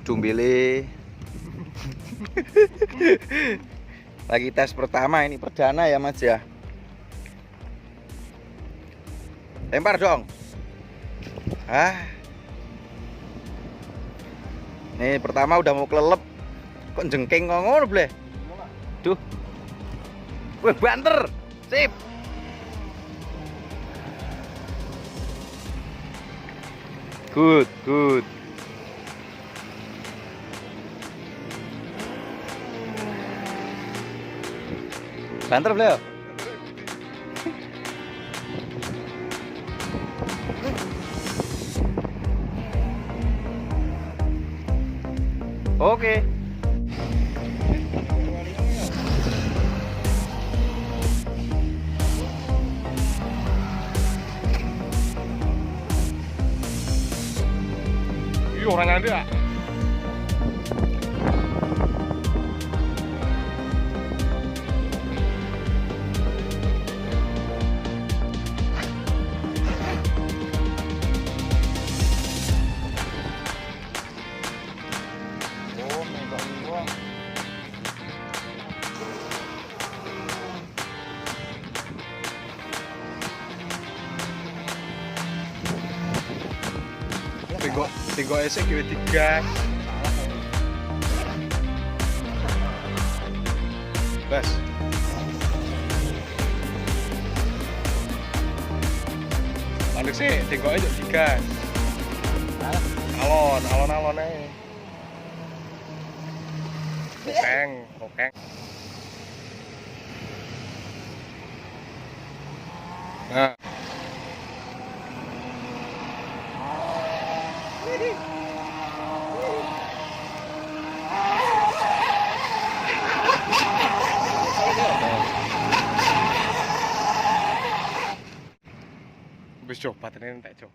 Dombele. Lagi tes pertama ini, perdana ya Mas ya. Lempar dong. Nih pertama udah mau kelelep. Kok jengking ngono bleh. Duh. Wih, banter. Sip. Good, good. Banter beliau. Oke. Ih, orang ada. Tengok esek kira tiga. Bas. Balik sih, tengok aja tiga. Alon aja. Kokeng. Nah. Wis coba tenan tak coba.